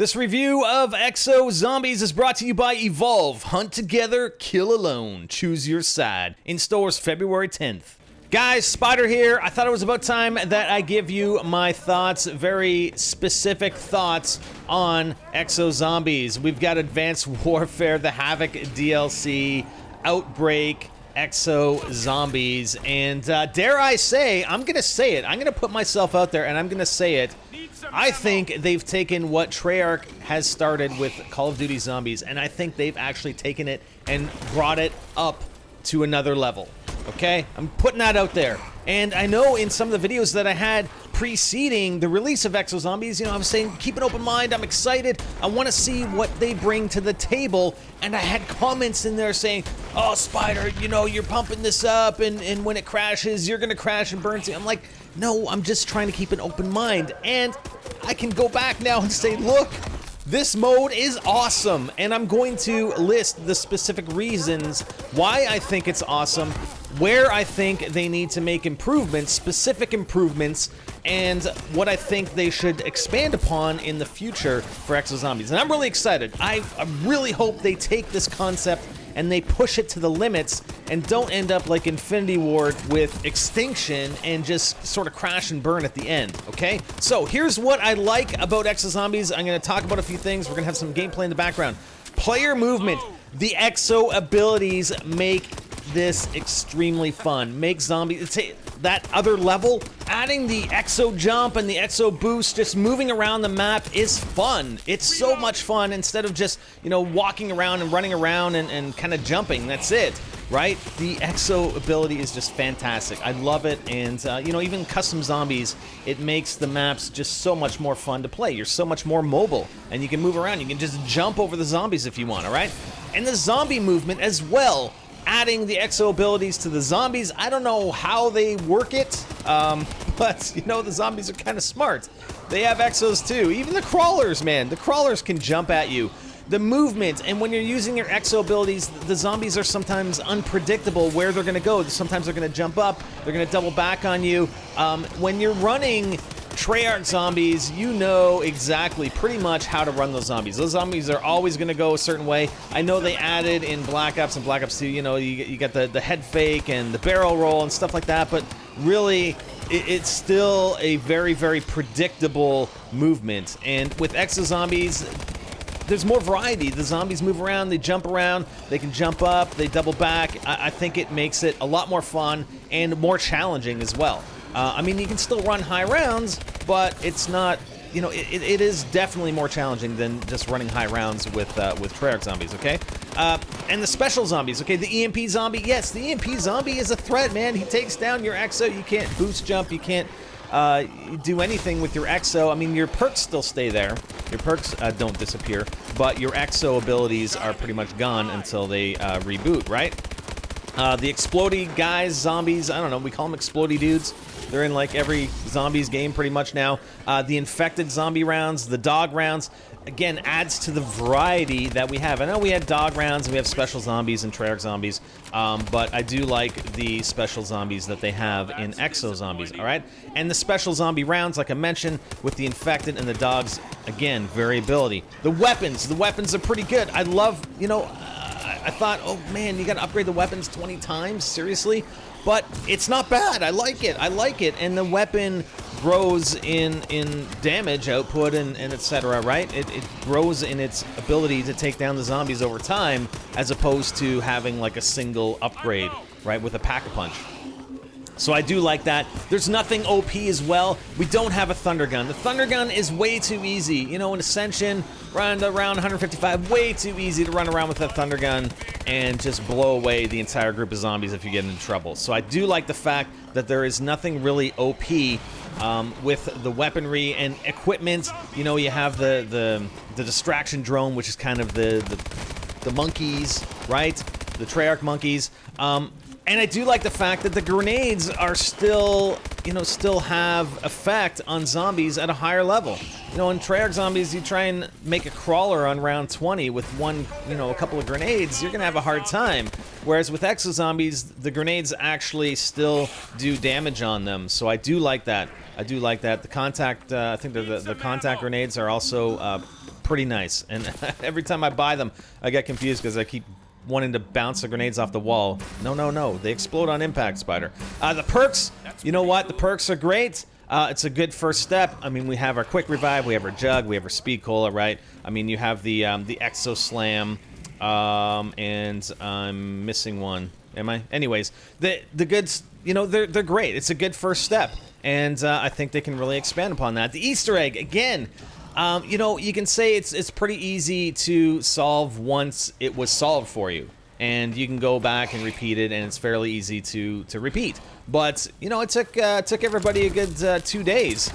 This review of Exo Zombies is brought to you by Evolve. Hunt together, kill alone. Choose your side. In stores February 10th. Guys, Spider here. I thought it was about time that I give you my thoughts, very specific thoughts on Exo Zombies. We've got Advanced Warfare, the Havoc DLC, Outbreak, Exo Zombies, and dare I say, I'm gonna say it. I'm gonna put myself out there and I'm gonna say it. I think they've taken what TREYARCH has started with Call of Duty Zombies, and I think they've actually taken it and brought it up to another level. Okay? I'm putting that out there. And I know in some of the videos that I had preceding the release of Exo Zombies, you know, I was saying, keep an open mind, I'm excited, I want to see what they bring to the table, and I had comments in there saying, oh, Spider, you know, you're pumping this up, and when it crashes, you're gonna crash and burn. I'm like, no, I'm just trying to keep an open mind, and I can go back now and say, look, this mode is awesome, and I'm going to list the specific reasons why I think it's awesome, where I think they need to make improvements, specific improvements, and what I think they should expand upon in the future for Exo Zombies. And I'm really excited. I really hope they take this concept and they push it to the limits and don't end up like Infinity Ward with Extinction and just sort of crash and burn at the end, okay? So here's what I like about Exo Zombies. I'm going to talk about a few things. We're going to have some gameplay in the background. Player movement. The Exo abilities make this extremely fun. Make zombies that other level. Adding the Exo jump and the Exo boost, just moving around the map is fun. It's so much fun instead of just, you know, walking around and running around and kind of jumping. That's it, right? The Exo ability is just fantastic. I love it, and you know, even custom zombies, it makes the maps just so much more fun to play. You're so much more mobile, and you can move around. You can just jump over the zombies if you want, all right? And the zombie movement as well. Adding the Exo abilities to the zombies, I don't know how they work it, but you know, the zombies are kind of smart. They have Exos too. Even the crawlers, man, the crawlers can jump at you. The movement, and when you're using your Exo abilities, the zombies are sometimes unpredictable where they're gonna go. Sometimes they're gonna jump up, they're gonna double back on you. When you're running TREYARCH zombies, you know exactly pretty much how to run those zombies. Those zombies are always going to go a certain way. I know they added in Black Ops and Black Ops 2, you know, you got the head fake and the barrel roll and stuff like that, but really, it's still a very, very predictable movement. And with Exo Zombies, there's more variety. The zombies move around, they jump around, they can jump up, they double back. I think it makes it a lot more fun and more challenging as well. I mean, you can still run high rounds, but it's not, you know, it is definitely more challenging than just running high rounds with TREYARCH zombies, okay? And the special zombies, okay? The EMP zombie, yes, the EMP zombie is a threat, man. He takes down your Exo. You can't boost jump. You can't do anything with your Exo. I mean, your perks still stay there. Your perks don't disappear, but your Exo abilities are pretty much gone until they reboot, right? The explodey guys, zombies, I don't know, we call them explodey dudes. They're in like every zombies game pretty much now. The infected zombie rounds, the dog rounds, again, adds to the variety that we have. I know we had dog rounds and we have special zombies and TREYARCH zombies, but I do like the special zombies that they have in Exo Zombies, all right? And the special zombie rounds, like I mentioned, with the infected and the dogs, again, variability. The weapons are pretty good. I love, you know, I thought, oh man, you gotta upgrade the weapons 20 times? Seriously? But it's not bad. I like it. And the weapon grows in damage output and etc., right? It grows in its ability to take down the zombies over time, as opposed to having like a single upgrade, right, with a pack-a-punch. So I do like that. There's nothing OP as well. We don't have a Thunder Gun. The Thunder Gun is way too easy. You know, in Ascension, run around 155, way too easy to run around with that Thunder Gun and just blow away the entire group of zombies if you get into trouble. So I do like the fact that there is nothing really OP with the weaponry and equipment. You know, you have the distraction drone, which is kind of the monkeys, right? The TREYARCH monkeys. And I do like the fact that the grenades are still, you know, still have effect on zombies at a higher level. You know, in TREYARCH zombies, you try and make a crawler on round 20 with one, you know, a couple of grenades, you're gonna have a hard time. Whereas with Exo Zombies, the grenades actually still do damage on them. So I do like that. The contact, I think the contact grenades are also pretty nice. And every time I buy them, I get confused because I keep wanting to bounce the grenades off the wall. No, no, no. They explode on impact, Spider. The perks, you know what? The perks are great. It's a good first step. I mean, we have our quick revive, we have our jug, we have our speed cola, right? I mean, you have the Exo Slam, and I'm missing one. Am I? Anyways, the goods, you know, they're great. It's a good first step, and I think they can really expand upon that. The Easter egg, again, you know, you can say it's pretty easy to solve once it was solved for you, and you can go back and repeat it, and it's fairly easy to repeat. But you know, it took everybody a good 2 days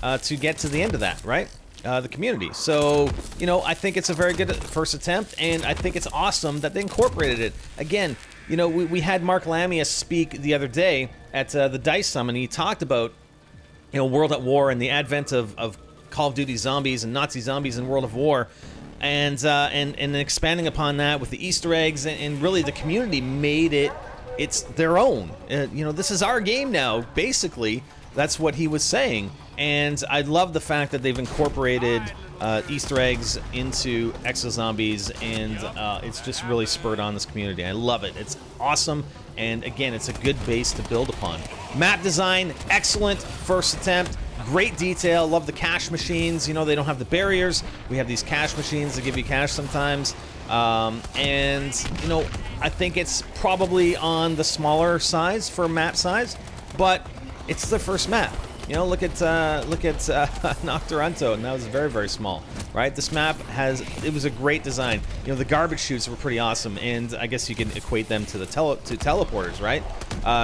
to get to the end of that, right? The community. So, you know, I think it's a very good first attempt, and I think it's awesome that they incorporated it. Again, you know, we had Mark Lamius speak the other day at the DICE Summit, and he talked about, you know, World at War and the advent of Call of Duty zombies and Nazi zombies in World of War, and expanding upon that with the Easter eggs, and really the community made it's their own. You know, this is our game now, basically. That's what he was saying. And I love the fact that they've incorporated Easter eggs into Exo Zombies, and it's just really spurred on this community. I love it. It's awesome, and again, it's a good base to build upon. Map design, excellent first attempt. Great detail. Love the cash machines. You know, they don't have the barriers. We have these cash machines that give you cash sometimes. And, you know, I think it's probably on the smaller size for map size, but it's the first map. You know, look at Nocturunto, and that was very, very small, right? This map it was a great design. You know, the garbage chutes were pretty awesome, and I guess you can equate them to the teleporters, right?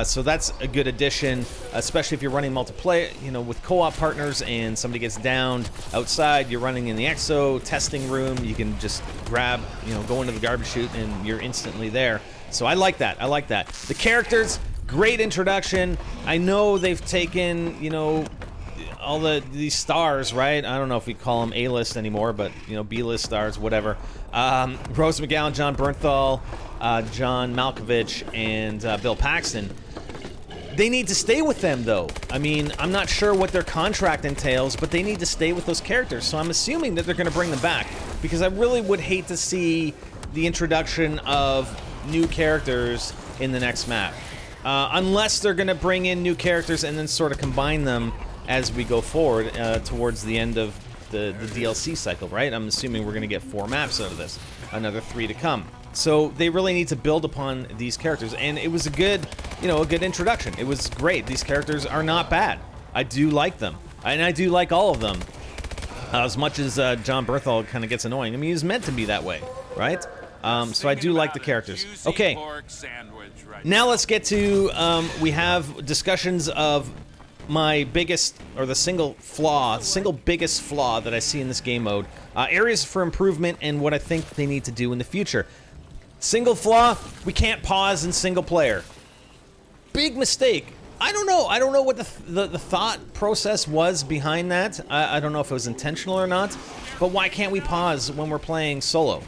So that's a good addition, especially if you're running multiplayer, you know, with co-op partners and somebody gets downed outside, you're running in the Exo testing room, you can just grab, you know, go into the garbage chute and you're instantly there. So I like that. I like that. The characters, great introduction. I know they've taken, you know, all these stars, right? I don't know if we call them A-list anymore, but, you know, B-list stars, whatever. Rose McGowan, John Bernthal, John Malkovich, and Bill Paxton. They need to stay with them, though. I mean, I'm not sure what their contract entails, but they need to stay with those characters. So I'm assuming that they're going to bring them back, because I really would hate to see the introduction of new characters in the next map. Unless they're going to bring in new characters and then sort of combine them as we go forward towards the end of the DLC cycle, right? I'm assuming we're going to get 4 maps out of this, another 3 to come. So they really need to build upon these characters, and it was a good, you know, a good introduction. It was great. These characters are not bad. I do like them, and I do like all of them. As much as John Bernthal kind of gets annoying. I mean, he's meant to be that way, right? So I do like the characters. Okay. Now let's get to, we have discussions of my biggest, or the single biggest flaw that I see in this game mode. Areas for improvement and what I think they need to do in the future. Single flaw, we can't pause in single player. Big mistake. I don't know what the thought process was behind that. I don't know if it was intentional or not, but why can't we pause when we're playing solo?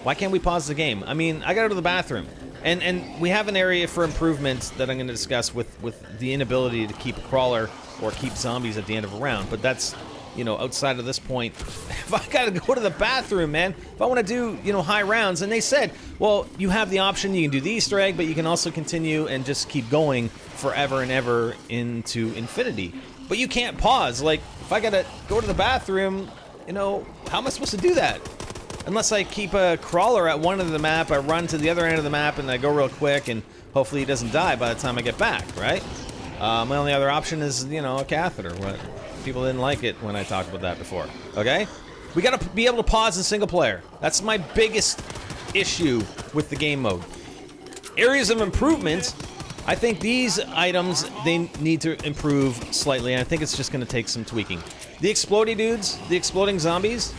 Why can't we pause the game? I mean, I gotta go to the bathroom. And we have an area for improvement that I'm going to discuss with the inability to keep a crawler or keep zombies at the end of a round. But that's, you know, outside of this point, if I got to go to the bathroom, man, if I want to do, you know, high rounds, and they said, well, you have the option, you can do the Easter egg, but you can also continue and just keep going forever and ever into infinity. But you can't pause. Like, if I got to go to the bathroom, you know, how am I supposed to do that? Unless I keep a crawler at one end of the map, I run to the other end of the map, and I go real quick, and hopefully he doesn't die by the time I get back, right? My only other option is, you know, a catheter. People didn't like it when I talked about that before, okay? We gotta be able to pause in single player. That's my biggest issue with the game mode. Areas of improvement, I think these items, they need to improve slightly, and I think it's just gonna take some tweaking. The exploding dudes, the exploding zombies,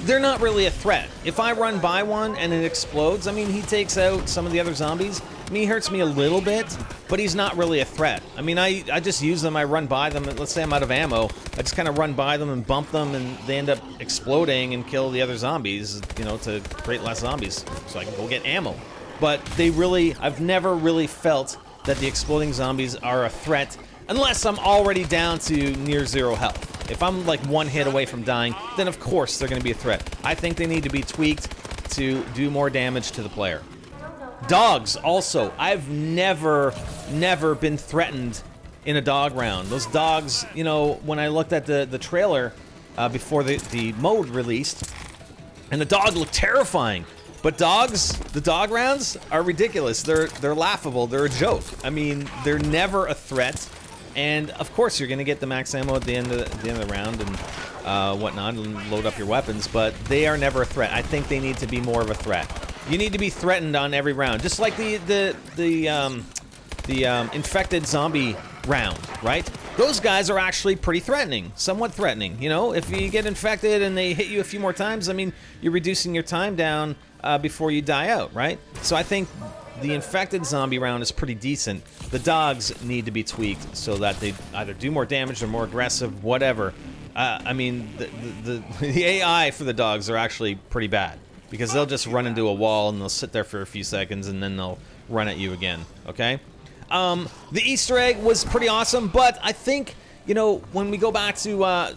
they're not really a threat. If I run by one and it explodes, I mean, he takes out some of the other zombies. I mean, he hurts me a little bit, but he's not really a threat. I mean, I just use them, I run by them, and let's say I'm out of ammo, I just kind of run by them and bump them, and they end up exploding and kill the other zombies, you know, to create less zombies, so I can go get ammo. But they really, I've never really felt that the exploding zombies are a threat, unless I'm already down to near 0 health. If I'm like one hit away from dying, then of course they're going to be a threat. I think they need to be tweaked to do more damage to the player. Dogs, also. I've never been threatened in a dog round. Those dogs, you know, when I looked at the trailer before the mode released, and the dog looked terrifying. But dogs, the dog rounds are ridiculous. They're laughable. They're a joke. I mean, they're never a threat. And of course, you're going to get the max ammo at the end of the round and whatnot, and load up your weapons. But they are never a threat. I think they need to be more of a threat. You need to be threatened on every round, just like the infected zombie round, right? Those guys are actually pretty threatening, somewhat threatening. You know, if you get infected and they hit you a few more times, I mean, you're reducing your time down before you die out, right? So I think the infected zombie round is pretty decent. The dogs need to be tweaked so that they either do more damage or more aggressive, whatever. I mean, the AI for the dogs are actually pretty bad, because they'll just run into a wall and they'll sit there for a few seconds and then they'll run at you again, okay? The Easter egg was pretty awesome, but I think, you know, when we go back to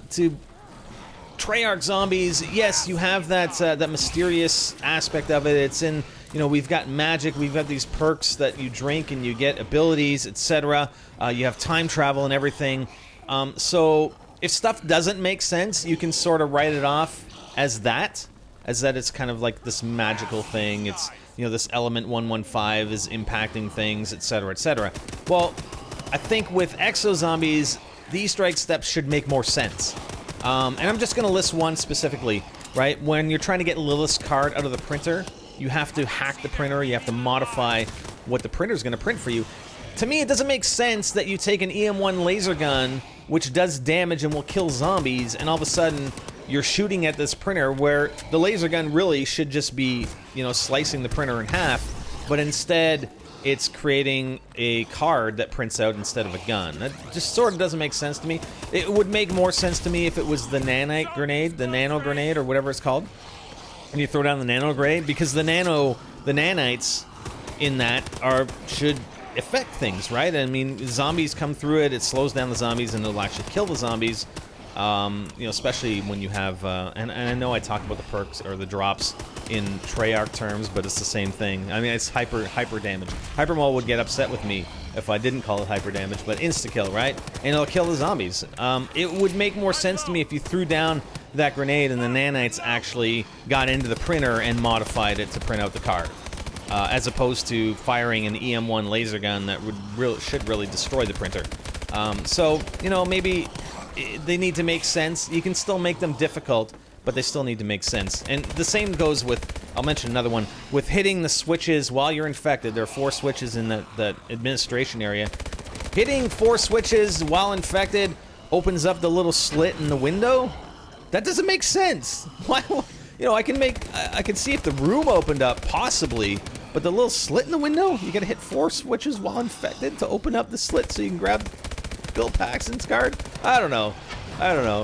TREYARCH Zombies, yes, you have that mysterious aspect of it. It's in, you know, we've got magic, we've got these perks that you drink and you get abilities, etc. You have time travel and everything. So if stuff doesn't make sense, you can sort of write it off as that it's kind of like this magical thing. It's, you know, this element 115 is impacting things, etc., etc. Well, I think with Exo Zombies, the Easter egg steps should make more sense. And I'm just going to list one specifically, right? When you're trying to get Lilith's card out of the printer, you have to hack the printer, you have to modify what the printer's going to print for you. To me, it doesn't make sense that you take an EM1 laser gun, which does damage and will kill zombies, and all of a sudden you're shooting at this printer where the laser gun really should just be, you know, slicing the printer in half, but instead it's creating a card that prints out instead of a gun. That just sort of doesn't make sense to me. It would make more sense to me if it was the nanite grenade, the nano grenade, or whatever it's called, and you throw down the nano grenade, because the nanites in that should affect things, right? I mean, zombies come through it, it slows down the zombies, and it'll actually kill the zombies. You know, especially when you have, and I know I talk about the perks or the drops in Treyarch terms, but it's the same thing. I mean, it's hyper damage. Hypermole would get upset with me if I didn't call it hyper damage, but insta-kill, right? And it'll kill the zombies. It would make more sense to me if you threw down that grenade and the nanites actually got into the printer and modified it to print out the card, as opposed to firing an EM1 laser gun that should really destroy the printer. So, you know, maybe they need to make sense. You can still make them difficult, but they still need to make sense. And the same goes with, I'll mention another one, with hitting the switches while you're infected. There are 4 switches in that administration area. Hitting 4 switches while infected opens up the little slit in the window? That doesn't make sense. Why? You know, I can see if the room opened up, possibly, but the little slit in the window? You gotta hit 4 switches while infected to open up the slit so you can grab Bill Paxton's card? I don't know.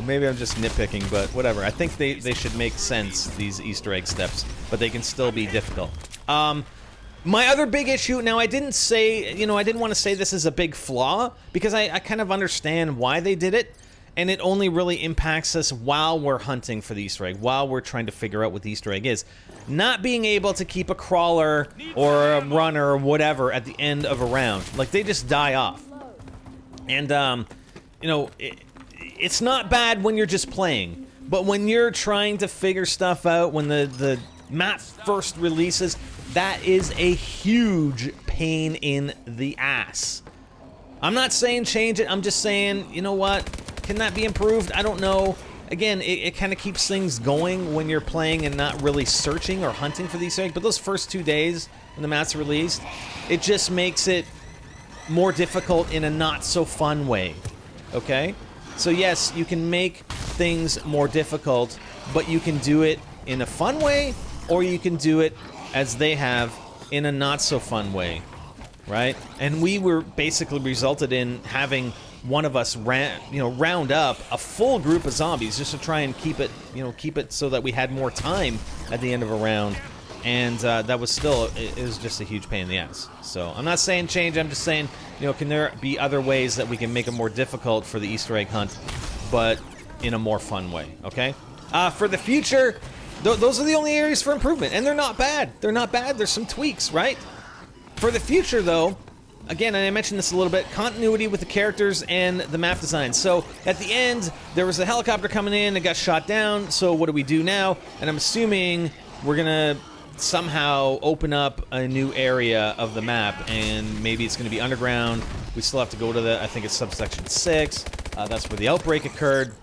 Maybe I'm just nitpicking, but whatever. I think they should make sense, these Easter egg steps, but they can still be difficult. My other big issue, now I didn't say, you know, I didn't want to say this is a big flaw, because I kind of understand why they did it, and it only really impacts us while we're hunting for the Easter egg, while we're trying to figure out what the Easter egg is. Not being able to keep a crawler or a runner or whatever at the end of a round. Like, they just die off. And, you know, it's not bad when you're just playing, but when you're trying to figure stuff out, when the map first releases, that is a huge pain in the ass. I'm not saying change it, I'm just saying, you know what, can that be improved? I don't know. Again, it kind of keeps things going when you're playing and not really searching or hunting for these things, but those first 2 days when the map's released, it just makes it more difficult in a not-so-fun way, okay? So yes, you can make things more difficult, but you can do it in a fun way, or you can do it, as they have, in a not-so-fun way, right? And we were basically resulted in having one of us round up a full group of zombies just to try and keep it so that we had more time at the end of a round. And that was still, it was just a huge pain in the ass. So I'm not saying change, I'm just saying, you know, can there be other ways that we can make it more difficult for the Easter egg hunt? But in a more fun way, okay? For the future, those are the only areas for improvement, and they're not bad. They're not bad. There's some tweaks, right? For the future, though, again, and I mentioned this a little bit, continuity with the characters and the map design. So, at the end, there was a helicopter coming in, it got shot down, so what do we do now? And I'm assuming we're gonna somehow open up a new area of the map, and maybe it's gonna be underground. We still have to go to the, I think it's subsection 6, that's where the outbreak occurred.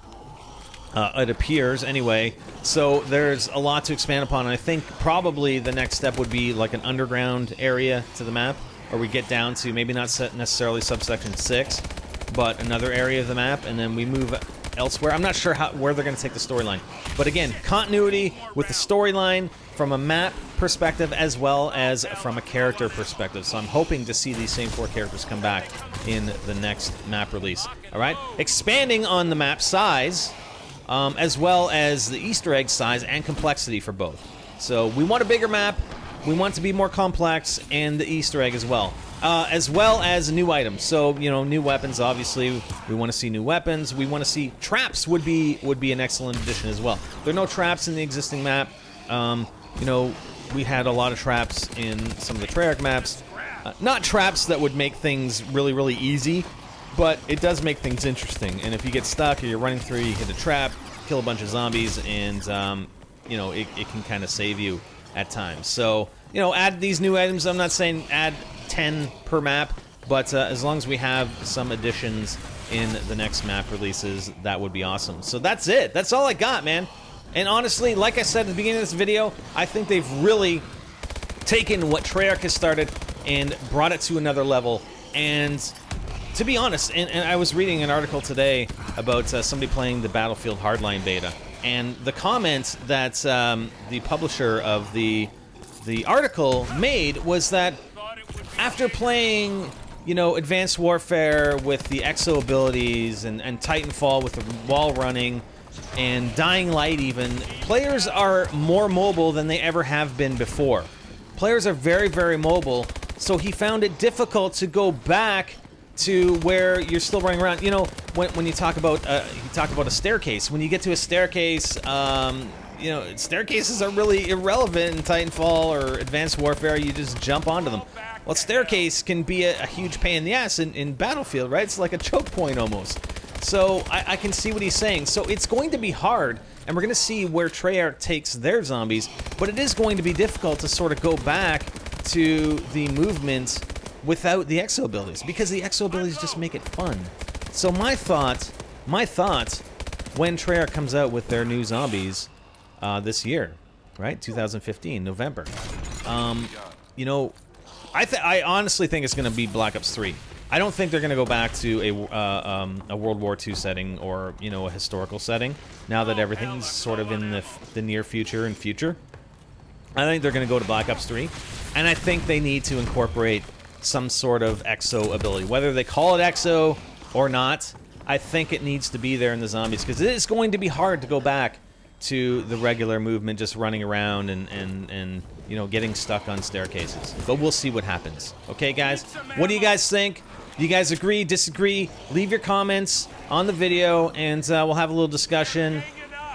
It appears, anyway. So there's a lot to expand upon, and I think probably the next step would be like an underground area to the map, or we get down to maybe not necessarily subsection 6, but another area of the map, and then we move elsewhere. I'm not sure where they're going to take the storyline. But again, continuity with the storyline from a map perspective as well as from a character perspective. So I'm hoping to see these same 4 characters come back in the next map release. Alright? Expanding on the map size, as well as the Easter egg size and complexity for both. So we want a bigger map, we want it to be more complex, and the Easter egg as well as new items. So, you know, new weapons, obviously, we want to see new weapons. We want to see traps would be an excellent addition as well. There are no traps in the existing map. You know, we had a lot of traps in some of the Treyarch maps. Not traps that would make things really, really easy, but it does make things interesting. And if you get stuck or you're running through, you hit a trap, kill a bunch of zombies, and, you know, it can kind of save you at times. So, you know, add these new items. I'm not saying add 10 per map, but as long as we have some additions in the next map releases, that would be awesome. So that's it. That's all I got, man. And honestly, like I said at the beginning of this video, I think they've really taken what Treyarch has started and brought it to another level. And to be honest, and I was reading an article today about somebody playing the Battlefield Hardline beta, and the comment that the publisher of the article made was that after playing, you know, Advanced Warfare with the Exo abilities and Titanfall with the wall running and Dying Light even, players are more mobile than they ever have been before. Players are very, very mobile, so he found it difficult to go back to where you're still running around. You know, when you talk about a staircase, when you get to a staircase, you know, staircases are really irrelevant in Titanfall or Advanced Warfare. You just jump onto them. Well, staircase can be a huge pain in the ass in Battlefield, right? It's like a choke point almost. So I can see what he's saying. So it's going to be hard, and we're going to see where Treyarch takes their zombies, but it is going to be difficult to sort of go back to the movements without the Exo abilities, because the Exo abilities just make it fun. So my thought, when Treyarch comes out with their new zombies this year, right, 2015, November, you know, I honestly think it's going to be Black Ops 3. I don't think they're going to go back to a World War II setting or, you know, a historical setting, now that everything's sort of in the near future and future. I think they're going to go to Black Ops 3, and I think they need to incorporate some sort of Exo ability. Whether they call it Exo or not, I think it needs to be there in the zombies, because it is going to be hard to go back to the regular movement, just running around and you know, getting stuck on staircases. But we'll see what happens. Okay, guys? What do you guys think? Do you guys agree, disagree? Leave your comments on the video, and we'll have a little discussion.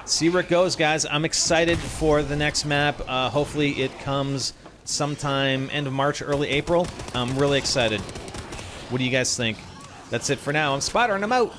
See where it goes, guys. I'm excited for the next map. Hopefully it comes sometime end of March, early April. I'm really excited. What do you guys think? That's it for now. I'm Spider, and I'm out.